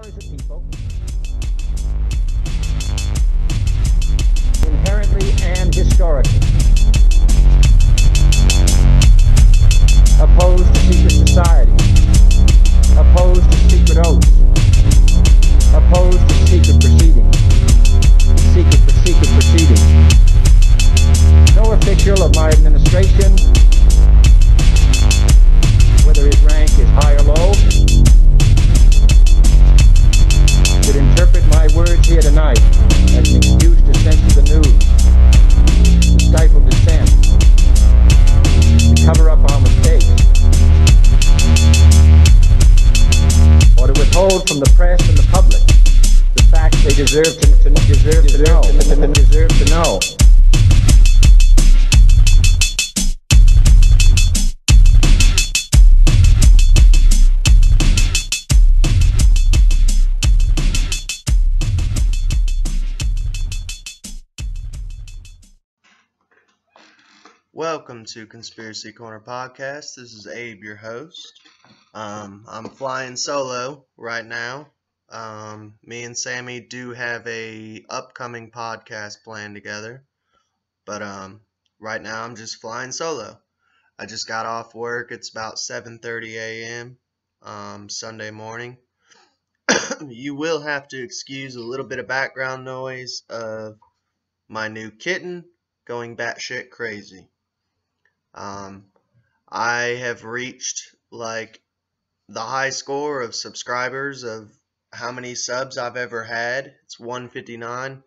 are as a people inherently and historically opposed to secret society, opposed to secret oaths, opposed to secret proceedings. No official of my administration, whether his rank is high or low, should interpret my words here tonight as an excuse to censor the news, to stifle dissent, to cover up our mistakes, or to withhold from the press and the public the facts they deserve to know. Welcome to Conspiracy Corner Podcast. This is Abe, your host. I'm flying solo right now. Me and Sammy do have a upcoming podcast planned together, but right now I'm just flying solo. I just got off work. It's about 7:30 a.m. Sunday morning. You will have to excuse a little bit of background noise of my new kitten going batshit crazy. I have reached like the high score of subscribers of how many subs I've ever had. It's 159.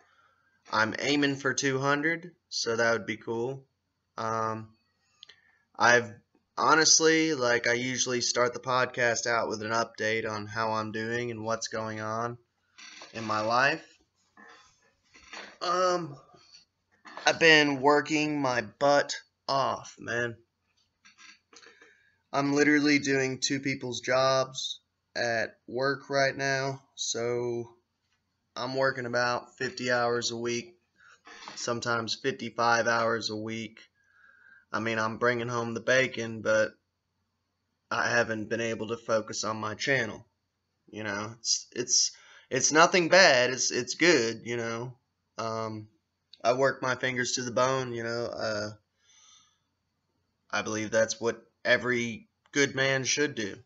I'm aiming for 200, so that would be cool. I've honestly, I usually start the podcast out with an update on how I'm doing and what's going on in my life. I've been working my butt off, man. I'm literally doing two people's jobs at work right now, so I'm working about 50 hours a week, sometimes 55 hours a week. I mean, I'm bringing home the bacon, but I haven't been able to focus on my channel. You know, it's nothing bad. It's good. You know, I work my fingers to the bone. You know, I believe that's what every good man should do.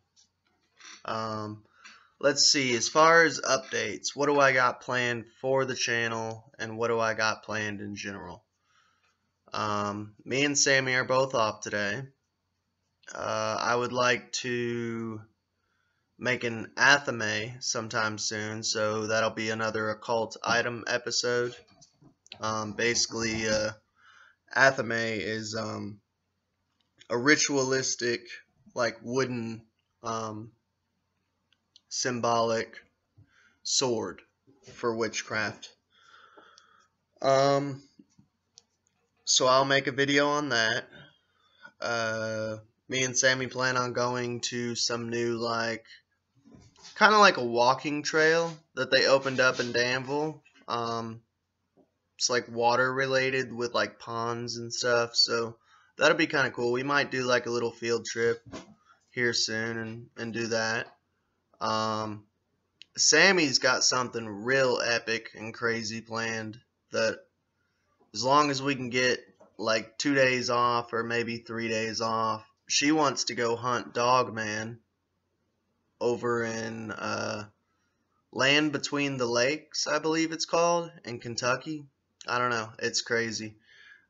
Let's see, as far as updates, what do I got planned for the channel and what do I got planned in general? Me and Sammy are both off today. I would like to make an Athame sometime soon, so that'll be another occult item episode. Basically, Athame is a ritualistic, wooden, symbolic sword for witchcraft. So I'll make a video on that. Me and Sammy plan on going to some new, kind of like a walking trail that they opened up in Danville. It's water related with ponds and stuff, so that'll be kind of cool. We might do a little field trip here soon and do that. Sammy's got something real epic and crazy planned that as long as we can get 2 days off or maybe 3 days off, she wants to go hunt Dogman over in Land Between the Lakes, I believe it's called, in Kentucky. I don't know. It's crazy.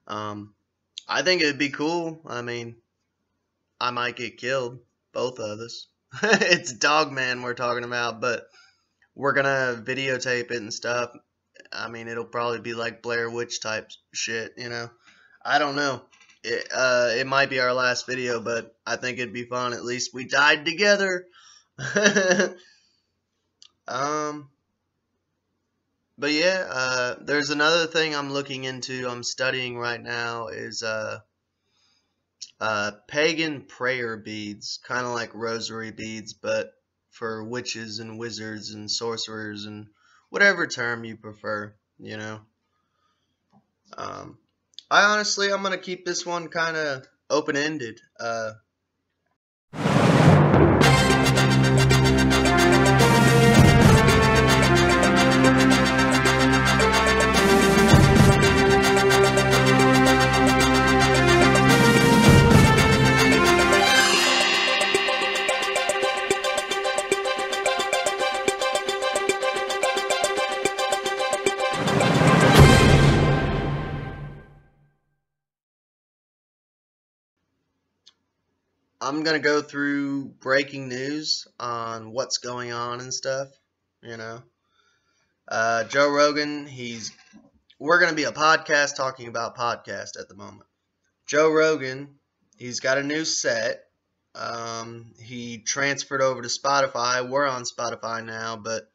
I think it'd be cool. I mean, I might get killed, both of us. It's Dogman we're talking about, but we're gonna videotape it and stuff. I mean, it'll probably be Blair Witch type shit, you know. I don't know. It might be our last video, but I think it'd be fun. At least we died together. But yeah, there's another thing I'm looking into, I'm studying right now, is pagan prayer beads, kind of like rosary beads, but for witches and wizards and sorcerers and whatever term you prefer, you know. I'm going to keep this one kind of open-ended. I'm gonna go through breaking news on what's going on and stuff. You know, Joe Rogan. We're gonna be a podcast talking about podcast at the moment. Joe Rogan. He's got a new set. He transferred over to Spotify. We're on Spotify now, but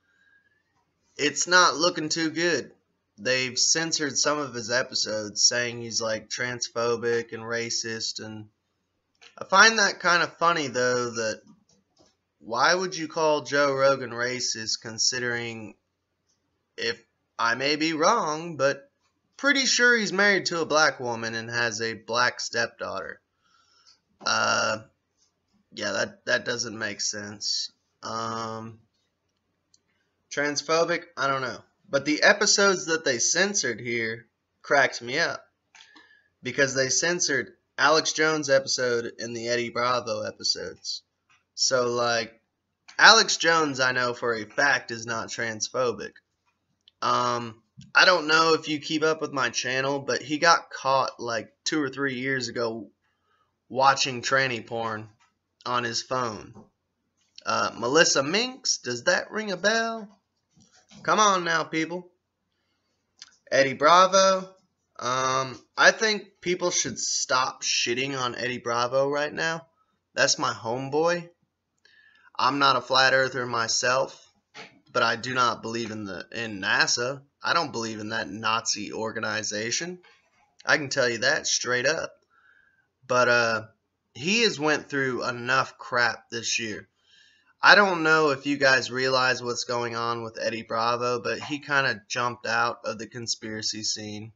it's not looking too good. They've censored some of his episodes, saying he's like transphobic and racist, and I find that kind of funny though, that why would you call Joe Rogan racist, considering, if I may be wrong, but pretty sure he's married to a black woman and has a black stepdaughter. Yeah, that doesn't make sense. Transphobic? I don't know. But the episodes that they censored here cracked me up, because they censored Alex Jones' episode and the Eddie Bravo episodes. So, like, Alex Jones, I know for a fact, is not transphobic. I don't know if you keep up with my channel, but he got caught like 2 or 3 years ago watching tranny porn on his phone. Melissa Minks, does that ring a bell? Come on now, people. Eddie Bravo. I think people should stop shitting on Eddie Bravo right now. That's my homeboy. I'm not a flat earther myself, but I do not believe in NASA. I don't believe in that Nazi organization. I can tell you that straight up. But he has went through enough crap this year. I don't know if you guys realize what's going on with Eddie Bravo, but he kind of jumped out of the conspiracy scene.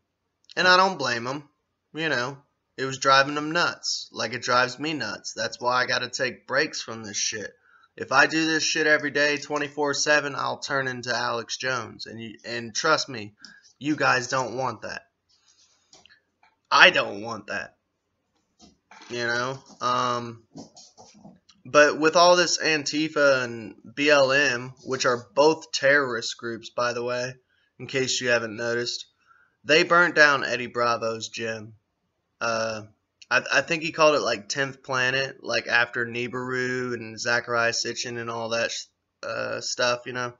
And I don't blame him. You know, it was driving him nuts, like it drives me nuts. That's why I got to take breaks from this shit. If I do this shit every day, 24/7, I'll turn into Alex Jones. And trust me, you guys don't want that. I don't want that. You know? But with all this Antifa and BLM, which are both terrorist groups, by the way, in case you haven't noticed, they burnt down Eddie Bravo's gym. I think he called it like 10th Planet, like after Nibiru and Zachariah Sitchin and all that stuff, you know.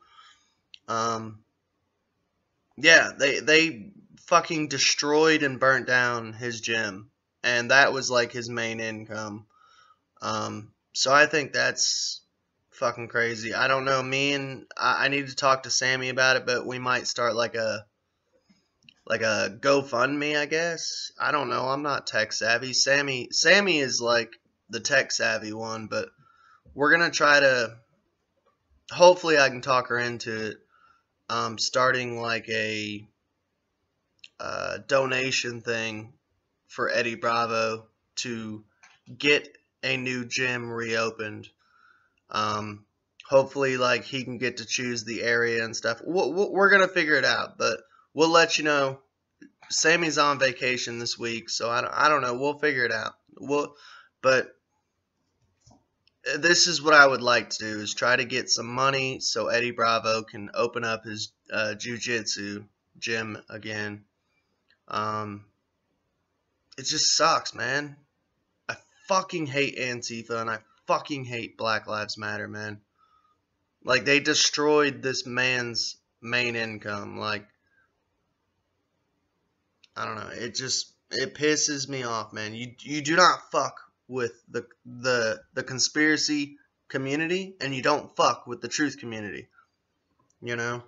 Yeah, they fucking destroyed and burnt down his gym, and that was like his main income. So I think that's fucking crazy. I don't know. I need to talk to Sammy about it, but we might start like a GoFundMe, I guess. I don't know. I'm not tech savvy. Sammy is like the tech savvy one, but we're gonna try to. Hopefully, I can talk her into it. Starting like a donation thing for Eddie Bravo to get a new gym reopened. Hopefully, like, he can get to choose the area and stuff. We're gonna figure it out, but we'll let you know. Sammy's on vacation this week, so I don't know. We'll figure it out. But this is what I would like to do, is try to get some money so Eddie Bravo can open up his jiu-jitsu gym again. It just sucks, man. I fucking hate Antifa, and I fucking hate Black Lives Matter, man. Like, they destroyed this man's main income. Like, I don't know. It pisses me off, man. You do not fuck with the conspiracy community, and you don't fuck with the truth community. You know?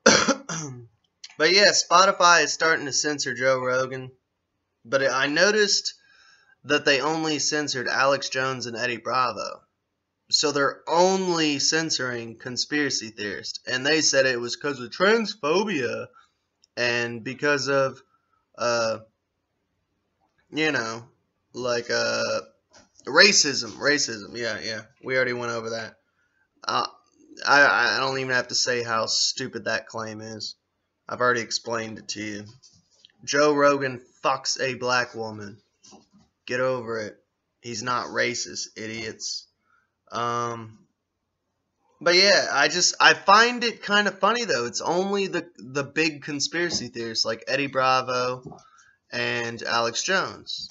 But yeah, Spotify is starting to censor Joe Rogan. But I noticed that they only censored Alex Jones and Eddie Bravo. So they're only censoring conspiracy theorists. And they said it was because of transphobia and because of, you know, like racism. Yeah. We already went over that. I don't even have to say how stupid that claim is. I've already explained it to you. Joe Rogan fucks a black woman. Get over it. He's not racist, idiots. But yeah, I find it kind of funny though. It's only the big conspiracy theorists like Eddie Bravo and Alex Jones.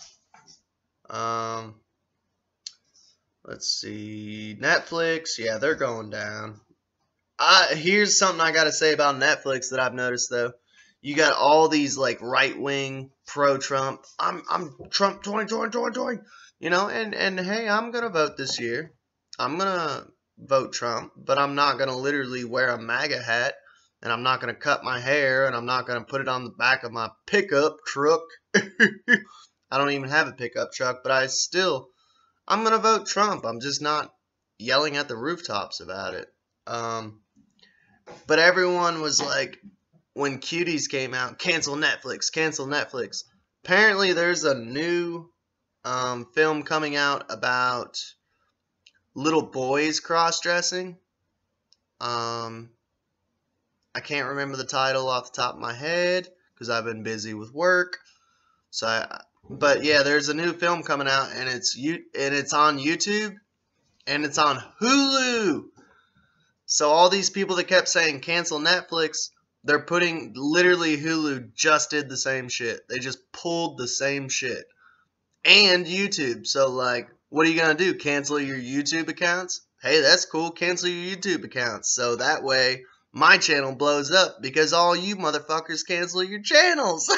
Let's see. Netflix, yeah, they're going down. Here's something I gotta say about Netflix that I've noticed though. You got all these like right wing pro Trump. I'm Trump 2020. You know, and hey, I'm gonna vote this year. I'm gonna vote Trump, but I'm not gonna literally wear a MAGA hat, and I'm not gonna cut my hair, and I'm not gonna put it on the back of my pickup truck. I don't even have a pickup truck, but I'm gonna vote Trump. I'm just not yelling at the rooftops about it. But everyone was like, when Cuties came out, cancel Netflix, cancel Netflix. Apparently, there's a new film coming out about little boys cross-dressing. I can't remember the title off the top of my head because I've been busy with work. But yeah, there's a new film coming out, and it's on YouTube, and it's on Hulu. So all these people that kept saying cancel Netflix, they're putting literally Hulu just did the same shit. They just pulled the same shit. And YouTube. So like, what are you going to do? Cancel your YouTube accounts? Hey, that's cool. Cancel your YouTube accounts. So that way my channel blows up because all you motherfuckers cancel your channels.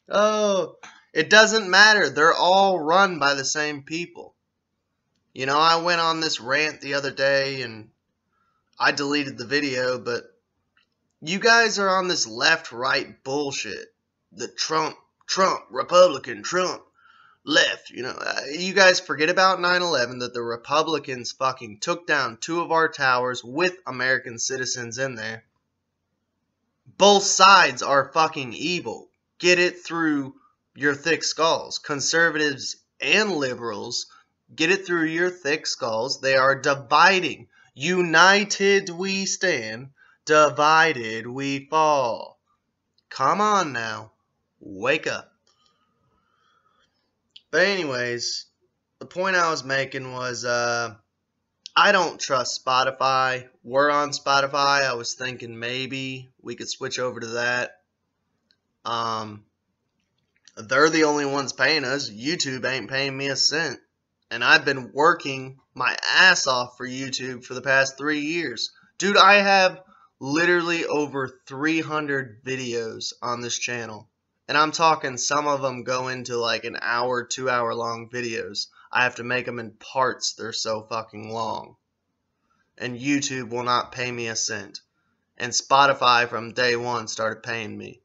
Oh, it doesn't matter. They're all run by the same people. You know, I went on this rant the other day and I deleted the video, but you guys are on this left-right bullshit. The Trump, Republican, Trump, left. You know, you guys forget about 9/11, that the Republicans fucking took down 2 of our towers with American citizens in there. Both sides are fucking evil. Get it through your thick skulls. Conservatives and liberals, get it through your thick skulls. They are dividing. United we stand, divided we fall. Come on now. Wake up. But anyways, the point I was making was I don't trust Spotify. We're on Spotify. I was thinking maybe we could switch over to that. They're the only ones paying us. YouTube ain't paying me a cent. And I've been working my ass off for YouTube for the past 3 years. Dude, I have literally over 300 videos on this channel. And I'm talking some of them go into like an hour, 2 hour long videos. I have to make them in parts. They're so fucking long. And YouTube will not pay me a cent. And Spotify from day one started paying me.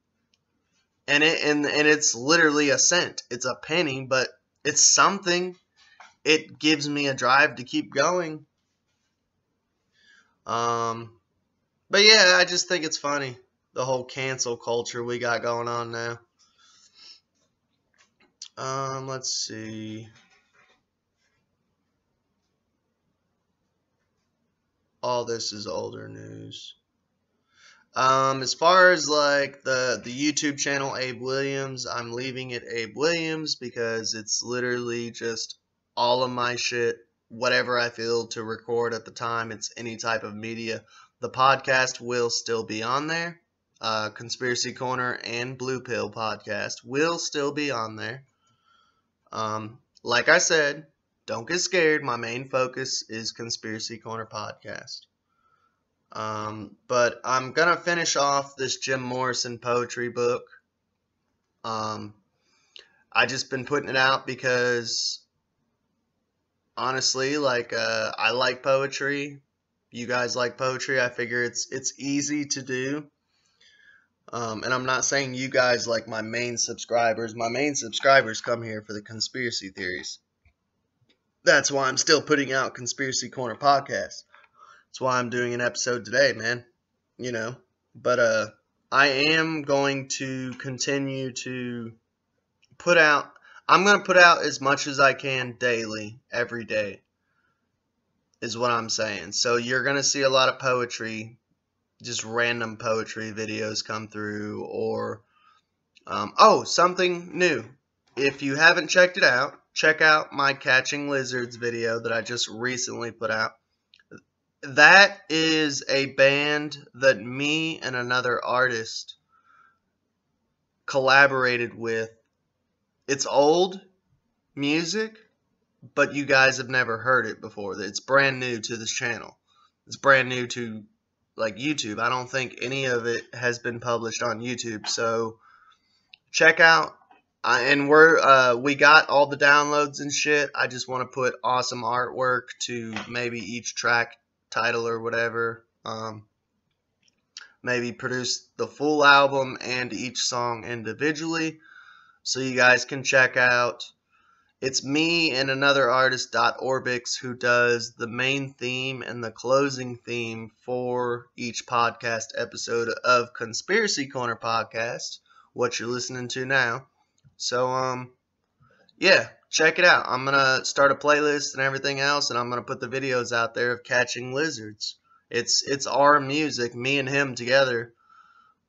And it's literally a cent. It's a penny, but it's something. It gives me a drive to keep going. But yeah, I just think it's funny, the whole cancel culture we got going on now. Let's see. All this is older news. As far as like the YouTube channel Abe Williams, I'm leaving it Abe Williams because it's literally just all of my shit, whatever I feel to record at the time. It's any type of media. The podcast will still be on there. Conspiracy Corner and Blue Pill podcast will still be on there. Like I said, don't get scared. My main focus is Conspiracy Corner podcast. But I'm gonna finish off this Jim Morrison poetry book. I just been putting it out because honestly, like, I like poetry. You guys like poetry. I figure it's easy to do. And I'm not saying you guys like my main subscribers. My main subscribers come here for the conspiracy theories. That's why I'm still putting out Conspiracy Corner podcast. That's why I'm doing an episode today, man. You know. But I am going to continue to put out. I'm going to put out as much as I can daily, every day, is what I'm saying. So you're going to see a lot of poetry, just random poetry videos come through, or, something new. If you haven't checked it out, check out my Catching Lizards video that I just recently put out. That is a band that me and another artist collaborated with. It's old music, but you guys have never heard it before. It's brand new to this channel. It's brand new to like YouTube. I don't think any of it has been published on YouTube. So check out. And we got all the downloads and shit. I just want to put awesome artwork to maybe each track title or whatever. Maybe produce the full album and each song individually, so you guys can check out. It's me and another artist, Orbix, who does the main theme and the closing theme for each podcast episode of Conspiracy Corner Podcast, what you're listening to now. So, yeah, check it out. I'm going to start a playlist and everything else, and I'm going to put the videos out there of catching lizards. It's our music, me and him together,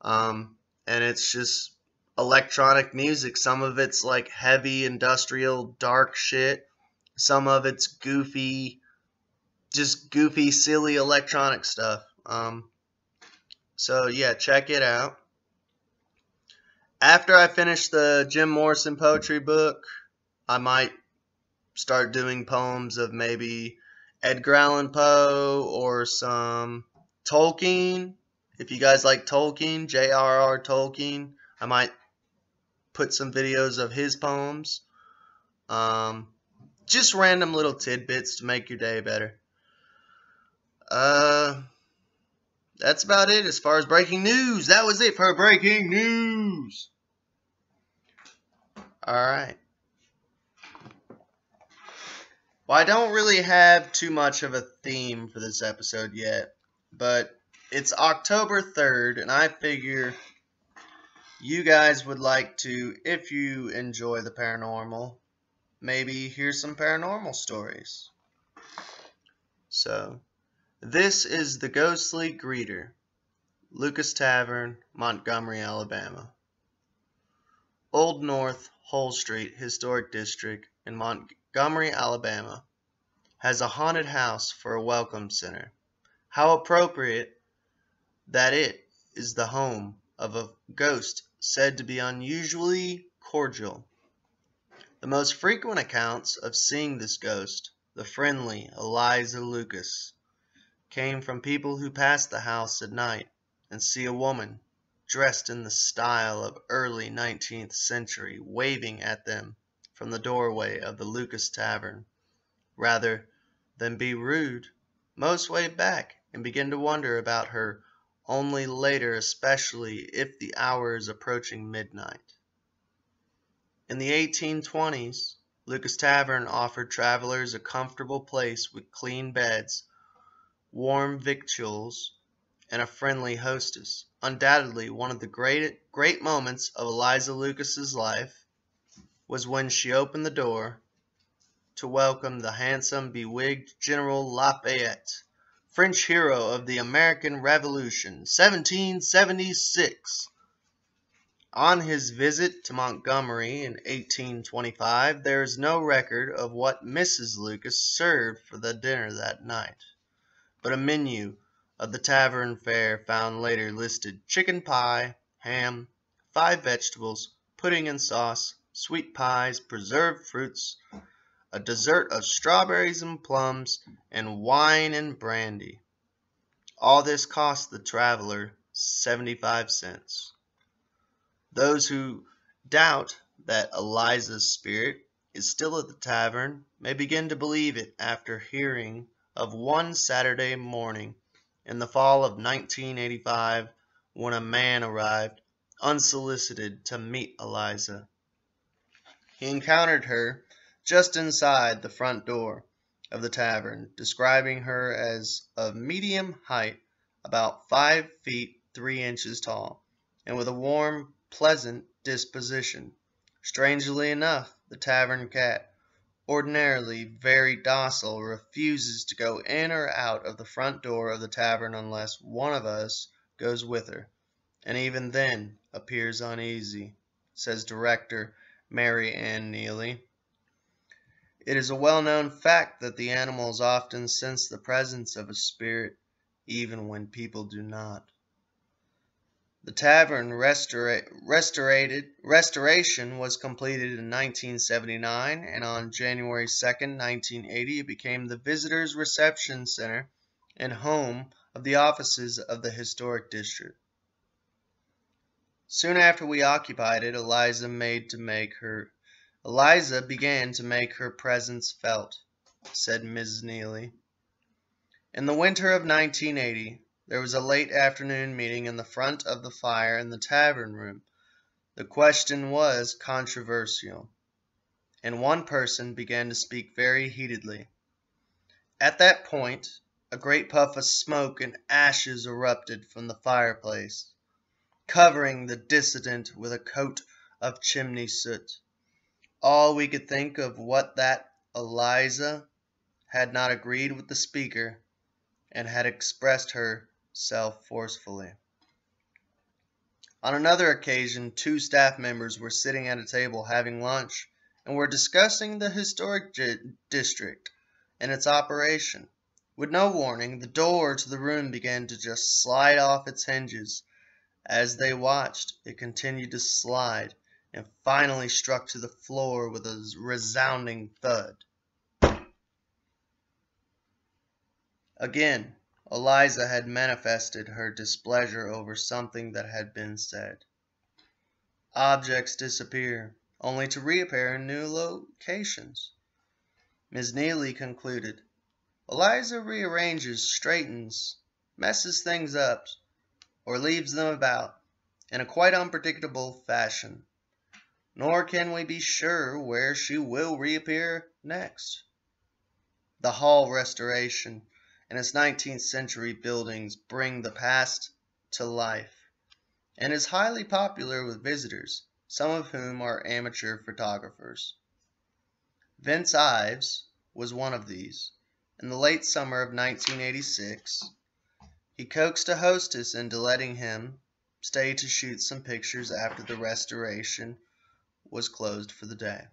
and it's just electronic music. Some of it's like heavy, industrial, dark shit. Some of it's goofy, just goofy, silly electronic stuff. So yeah, check it out. After I finish the Jim Morrison poetry book, I might start doing poems of maybe Edgar Allan Poe or some Tolkien. If you guys like Tolkien, J.R.R. Tolkien, I might put some videos of his poems. Just random little tidbits to make your day better. That's about it as far as breaking news. That was it for breaking news. Alright. Well, I don't really have too much of a theme for this episode yet, but it's October 3rd, and I figure you guys would like to, if you enjoy the paranormal, maybe hear some paranormal stories. So, this is the Ghostly Greeter, Lucas Tavern, Montgomery, Alabama. Old North Hull Street Historic District in Montgomery, Alabama, has a haunted house for a welcome center. How appropriate that it is the home of a ghost said to be unusually cordial. The most frequent accounts of seeing this ghost, the friendly Eliza Lucas, came from people who pass the house at night and see a woman dressed in the style of early 19th century waving at them from the doorway of the Lucas Tavern. Rather than be rude, most wave back and begin to wonder about her only later, especially if the hour is approaching midnight. In the 1820s, Lucas Tavern offered travelers a comfortable place with clean beds, warm victuals, and a friendly hostess. Undoubtedly, one of the great moments of Eliza Lucas's life was when she opened the door to welcome the handsome, bewigged General Lafayette, French hero of the American Revolution, 1776. On his visit to Montgomery in 1825, there is no record of what Mrs. Lucas served for the dinner that night, but a menu of the tavern fare found later listed chicken pie, ham, 5 vegetables, pudding and sauce, sweet pies, preserved fruits, a dessert of strawberries and plums, and wine and brandy. All this cost the traveler 75 cents. Those who doubt that Eliza's spirit is still at the tavern may begin to believe it after hearing of one Saturday morning in the fall of 1985 when a man arrived unsolicited to meet Eliza. He encountered her just inside the front door of the tavern, describing her as of medium height, about 5 feet 3 inches tall, and with a warm, pleasant disposition. Strangely enough, the tavern cat, ordinarily very docile, refuses to go in or out of the front door of the tavern unless one of us goes with her, and even then appears uneasy, says director Mary Ann Neely. It is a well-known fact that the animals often sense the presence of a spirit even when people do not. The tavern restoration was completed in 1979, and on January 2nd, 1980, it became the Visitors Reception Center and home of the offices of the Historic District. Soon after we occupied it, Eliza began to make her presence felt, said Mrs. Neely. In the winter of 1980, there was a late afternoon meeting in the front of the fire in the tavern room. The question was controversial, and one person began to speak very heatedly. At that point, a great puff of smoke and ashes erupted from the fireplace, covering the dissident with a coat of chimney soot. All we could think of was that Eliza had not agreed with the speaker and had expressed herself forcefully. On another occasion, 2 staff members were sitting at a table having lunch and were discussing the historic district and its operation. With no warning, the door to the room began to just slide off its hinges. As they watched, it continued to slide and finally struck to the floor with a resounding thud. Again, Eliza had manifested her displeasure over something that had been said. Objects disappear, only to reappear in new locations. Ms. Neely concluded, Eliza rearranges, straightens, messes things up, or leaves them about in a quite unpredictable fashion. Nor can we be sure where she will reappear next. The hall restoration and its 19th century buildings bring the past to life, and is highly popular with visitors, some of whom are amateur photographers. Vince Ives was one of these. In the late summer of 1986, he coaxed a hostess into letting him stay to shoot some pictures after the restoration was closed for the day.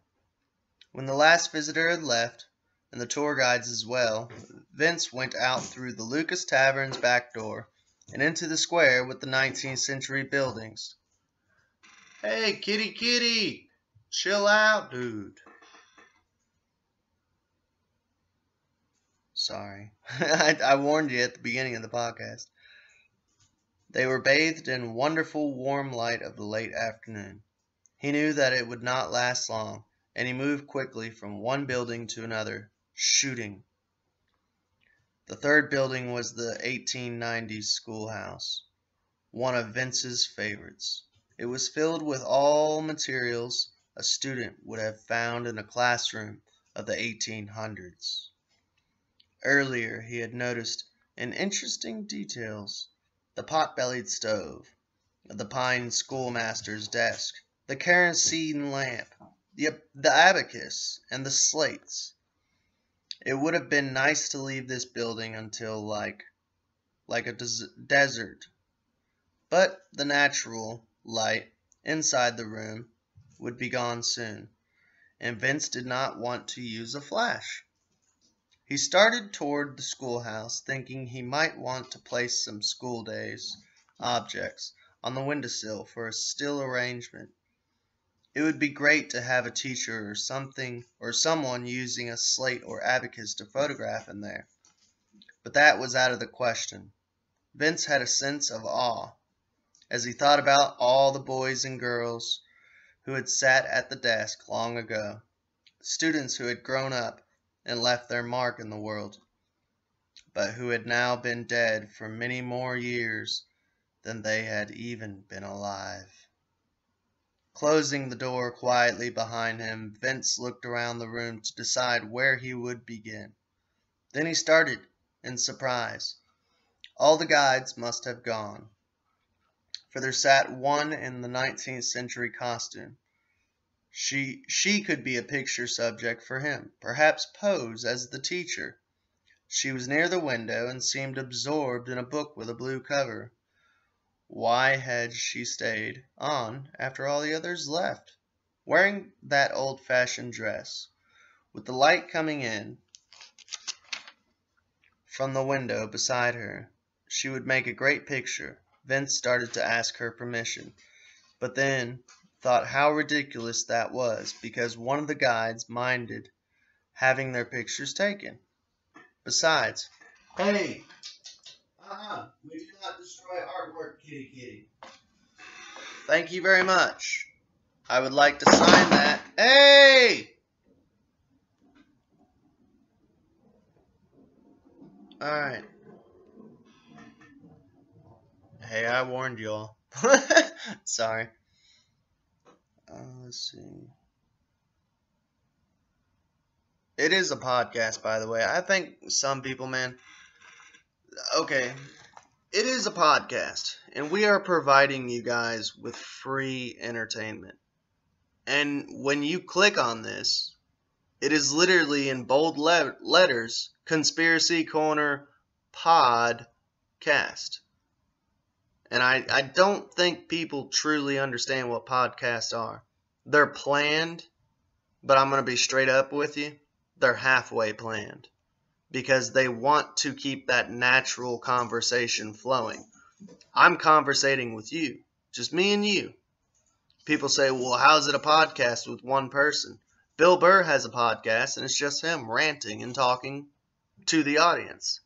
When the last visitor had left, and the tour guides as well, Vince went out through the Lucas Tavern's back door and into the square with the 19th century buildings. Hey, kitty, chill out, dude. Sorry, I warned you at the beginning of the podcast. They were bathed in wonderful warm light of the late afternoon. He knew that it would not last long, and he moved quickly from one building to another, shooting. The third building was the 1890s schoolhouse, one of Vince's favorites. It was filled with all materials a student would have found in a classroom of the 1800s. Earlier he had noticed in interesting details the pot-bellied stove, the pine schoolmaster's desk, the kerosene lamp, the abacus, and the slates. It would have been nice to leave this building until like a desert, but the natural light inside the room would be gone soon, and Vince did not want to use a flash. He started toward the schoolhouse, thinking he might want to place some school days objects on the windowsill for a still arrangement. It would be great to have a teacher or someone using a slate or abacus to photograph in there. But that was out of the question. Vince had a sense of awe as he thought about all the boys and girls who had sat at the desk long ago, students who had grown up and left their mark in the world, but who had now been dead for many more years than they had even been alive. Closing the door quietly behind him, Vince looked around the room to decide where he would begin. Then he started in surprise. All the guides must have gone, for there sat one in the 19th century costume. She could be a picture subject for him, perhaps pose as the teacher. She was near the window and seemed absorbed in a book with a blue cover. Why had she stayed on after all the others left, wearing that old-fashioned dress? With the light coming in from the window beside her, she would make a great picture. Vince started to ask her permission, but then thought how ridiculous that was because one of the guides minded having their pictures taken. Besides, hey, we do not destroy artwork, kitty kitty. Thank you very much. I would like to sign that. Hey! Alright. Hey, I warned y'all. Sorry. Let's see. It is a podcast, by the way. I think some people, man. Okay. It is a podcast, and we are providing you guys with free entertainment. And when you click on this, it is literally in bold letters, Conspiracy Corner Podcast. And I don't think people truly understand what podcasts are. They're planned, but I'm going to be straight up with you. They're halfway planned. Because they want to keep that natural conversation flowing. I'm conversating with you. Just me and you. People say, well, how's it a podcast with one person? Bill Burr has a podcast, and it's just him ranting and talking to the audience.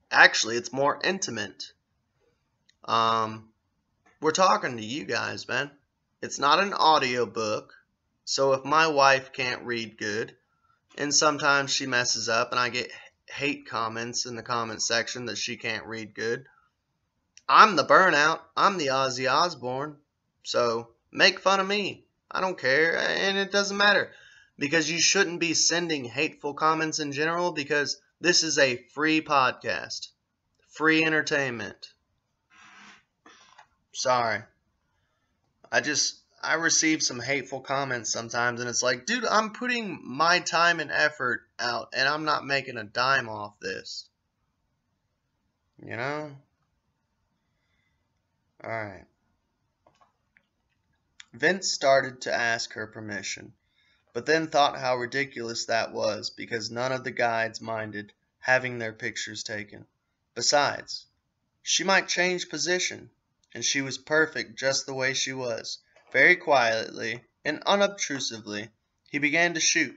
Actually, it's more intimate. We're talking to you guys, man. It's not an audiobook, so if my wife can't read good, and sometimes she messes up and I get hate comments in the comment section that she can't read good, I'm the burnout. I'm the Ozzy Osbourne. So make fun of me. I don't care, and it doesn't matter. Because you shouldn't be sending hateful comments in general, because this is a free podcast. Free entertainment. Sorry. I receive some hateful comments sometimes, and it's like, dude, I'm putting my time and effort out, and I'm not making a dime off this. You know? Alright. Vince started to ask her permission, but then thought how ridiculous that was because none of the guides minded having their pictures taken. Besides, she might change position, and she was perfect just the way she was. Very quietly and unobtrusively, he began to shoot,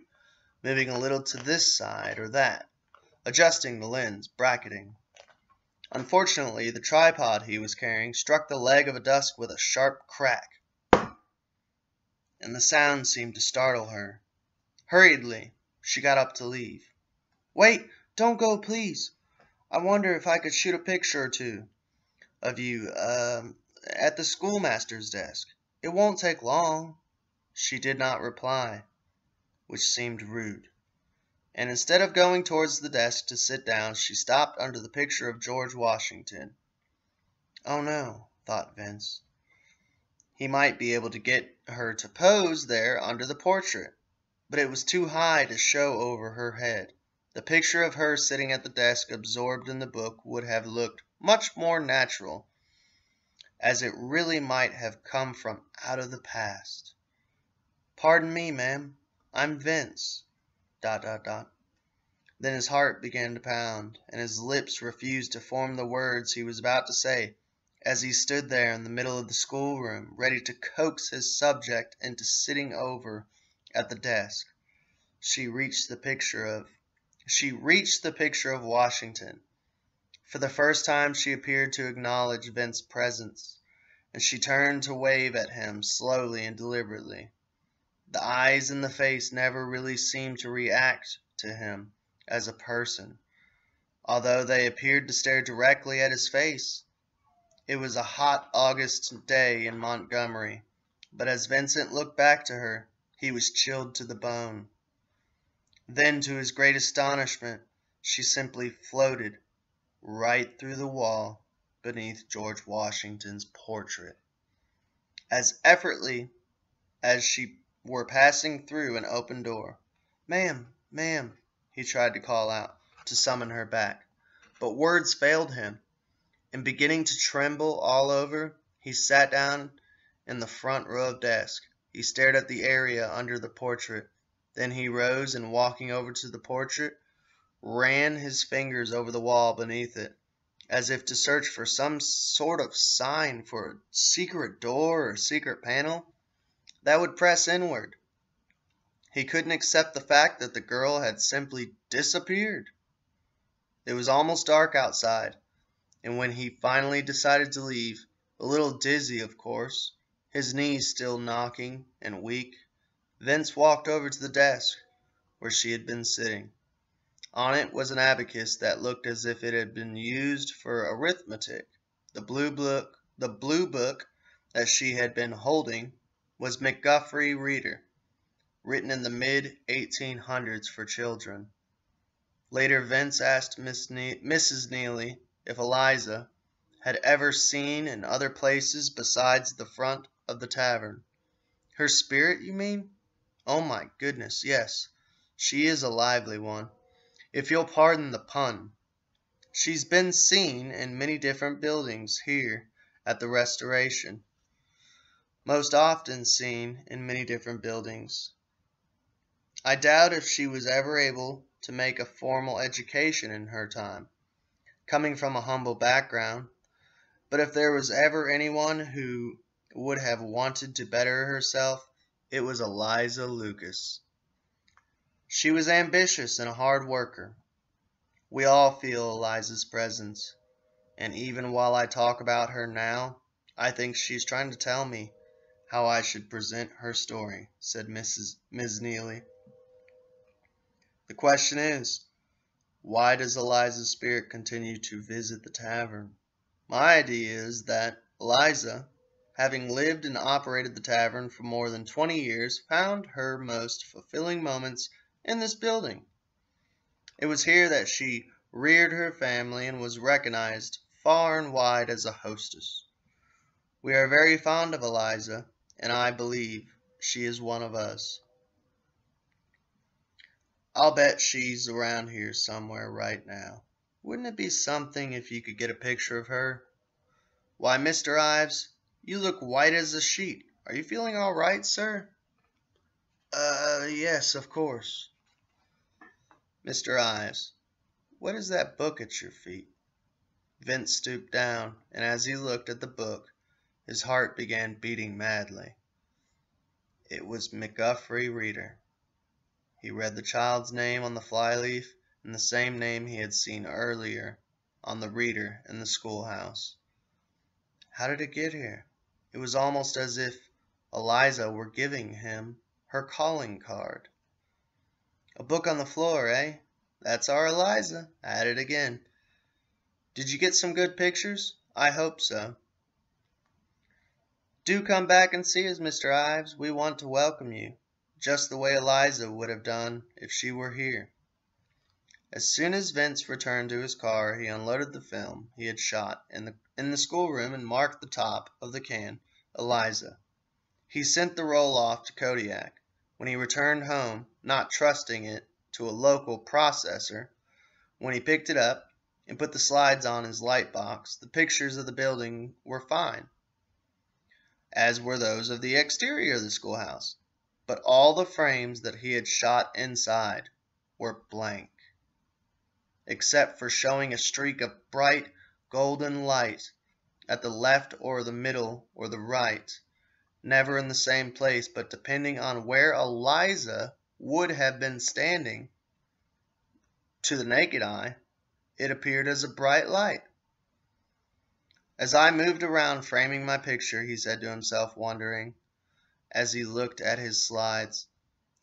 moving a little to this side or that, adjusting the lens, bracketing. Unfortunately, the tripod he was carrying struck the leg of a desk with a sharp crack, and the sound seemed to startle her. Hurriedly, she got up to leave. Wait, don't go, please. I wonder if I could shoot a picture or two of you, at the schoolmaster's desk. It won't take long. She did not reply, which seemed rude. And instead of going towards the desk to sit down, she stopped under the picture of George Washington. Oh no, thought Vince. He might be able to get her to pose there under the portrait, but it was too high to show over her head. The picture of her sitting at the desk absorbed in the book would have looked much more natural, as it really might have come from out of the past. Pardon me, ma'am. I'm Vince. ... Then his heart began to pound, and his lips refused to form the words he was about to say, as he stood there in the middle of the schoolroom, ready to coax his subject into sitting over at the desk. She reached the picture of Washington. For the first time she appeared to acknowledge Vince's presence, and she turned to wave at him slowly and deliberately. The eyes in the face never really seemed to react to him as a person, although they appeared to stare directly at his face. It was a hot August day in Montgomery, but as Vincent looked back to her, he was chilled to the bone. Then, to his great astonishment, she simply floated right through the wall beneath George Washington's portrait. As effortlessly as she were passing through an open door. Ma'am, ma'am, he tried to call out, to summon her back. But words failed him, and beginning to tremble all over, he sat down in the front row of desk. He stared at the area under the portrait. Then he rose and, walking over to the portrait, ran his fingers over the wall beneath it. as if to search for some sort of sign for a secret door or secret panel that would press inward. He couldn't accept the fact that the girl had simply disappeared. It was almost dark outside, and when he finally decided to leave, a little dizzy of course, his knees still knocking and weak, Vince walked over to the desk where she had been sitting. On it was an abacus that looked as if it had been used for arithmetic. The blue book that she had been holding was McGuffrey Reader, written in the mid-1800s for children. Later, Vince asked Mrs. Neely if Eliza had ever seen in other places besides the front of the tavern. Her spirit, you mean? Oh my goodness, yes. She is a lively one, if you'll pardon the pun. She's been seen in many different buildings here at the Restoration. Most often seen in many different buildings. I doubt if she was ever able to make a formal education in her time, coming from a humble background, but if there was ever anyone who would have wanted to better herself, it was Eliza Lucas. She was ambitious and a hard worker. We all feel Eliza's presence, and even while I talk about her now, I think she's trying to tell me how I should present her story, said Ms. Neely. The question is, why does Eliza's spirit continue to visit the tavern? My idea is that Eliza, having lived and operated the tavern for more than 20 years, found her most fulfilling moments in this building. It was here that she reared her family and was recognized far and wide as a hostess. We are very fond of Eliza, and I believe she is one of us. I'll bet she's around here somewhere right now. Wouldn't it be something if you could get a picture of her? Why, Mr. Ives, you look white as a sheet. Are you feeling all right, sir? Yes, of course. Mr. Ives, what is that book at your feet? Vince stooped down, and as he looked at the book, his heart began beating madly. It was McGuffrey Reader. He read the child's name on the flyleaf and the same name he had seen earlier on the reader in the schoolhouse. How did it get here? It was almost as if Eliza were giving him her calling card. A book on the floor, eh? That's our Eliza, at it again. Did you get some good pictures? I hope so. Do come back and see us, Mr. Ives. We want to welcome you, just the way Eliza would have done if she were here. As soon as Vince returned to his car, he unloaded the film he had shot in the schoolroom and marked the top of the can, Eliza. He sent the roll off to Kodiak. When he returned home, not trusting it to a local processor, when he picked it up and put the slides on his light box, the pictures of the building were fine, as were those of the exterior of the schoolhouse. But all the frames that he had shot inside were blank, except for showing a streak of bright golden light at the left or the middle or the right, never in the same place, but depending on where Eliza would have been standing. To the naked eye, it appeared as a bright light. As I moved around framing my picture, he said to himself, wondering, as he looked at his slides,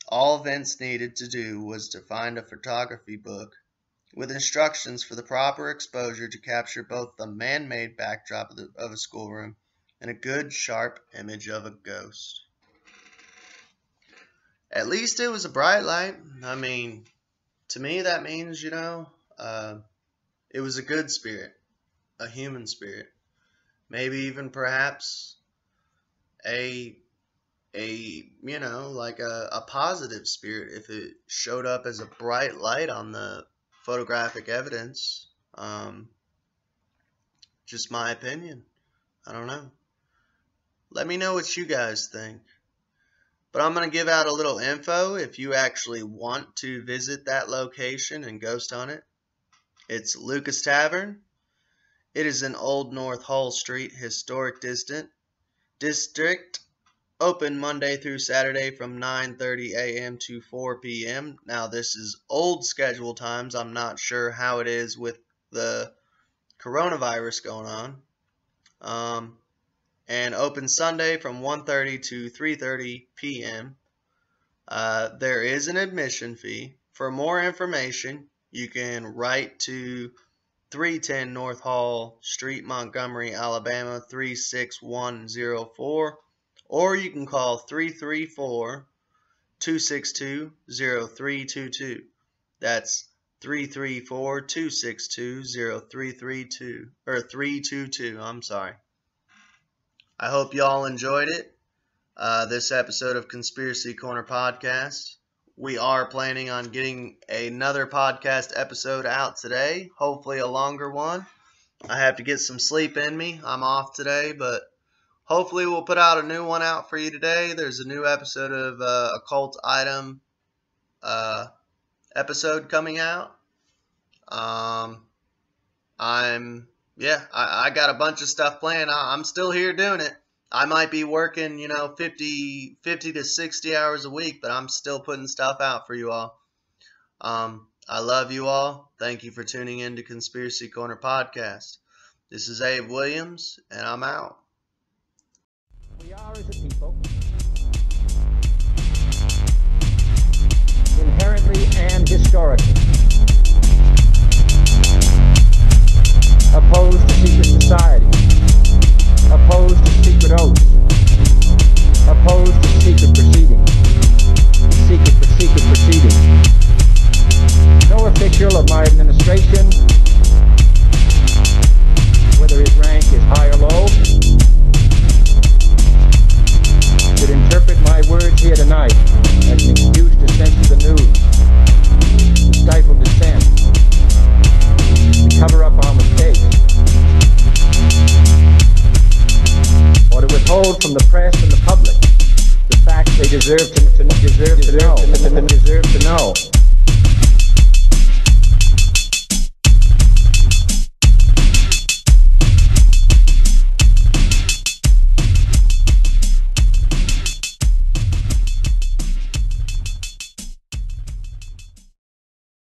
all Vince needed to do was to find a photography book with instructions for the proper exposure to capture both the man-made backdrop of a schoolroom and a good, sharp image of a ghost. At least it was a bright light. I mean, to me that means, it was a good spirit, a human spirit. Maybe even perhaps a positive spirit if it showed up as a bright light on the photographic evidence. Just my opinion. I don't know. Let me know what you guys think. But I'm going to give out a little info if you actually want to visit that location and ghost hunt it. It's Lucas Tavern. It is in Old North Hull Street, Historic District. Open Monday through Saturday from 9:30 a.m. to 4 p.m. Now, this is old schedule times. I'm not sure how it is with the coronavirus going on. And open Sunday from 1:30 to 3:30 p.m. There is an admission fee. For more information, you can write to 310 North Hall Street, Montgomery, Alabama 36104, or you can call 334-262-0322. That's 334-262-0332 or 322. I'm sorry. I hope y'all enjoyed it. This episode of Conspiracy Corner Podcast. We are planning on getting another podcast episode out today, hopefully a longer one. I have to get some sleep in me. I'm off today, but hopefully we'll put out a new one out for you today. There's a new episode of Occult Item episode coming out. I got a bunch of stuff planned. I'm still here doing it. I might be working, 50 to 60 hours a week, but I'm still putting stuff out for you all. I love you all. Thank you for tuning in to Conspiracy Corner Podcast. This is Abe Williams, and I'm out. We are, as a people, inherently and historically opposed to secret society, opposed to secret oaths, opposed to secret proceedings, secret proceedings. No official of my administration, whether his rank is high or low, should interpret my words here tonight as an excuse to censor the news, to stifle dissent, to cover up our mistakes, or to withhold from the press and the public the facts they deserve to know.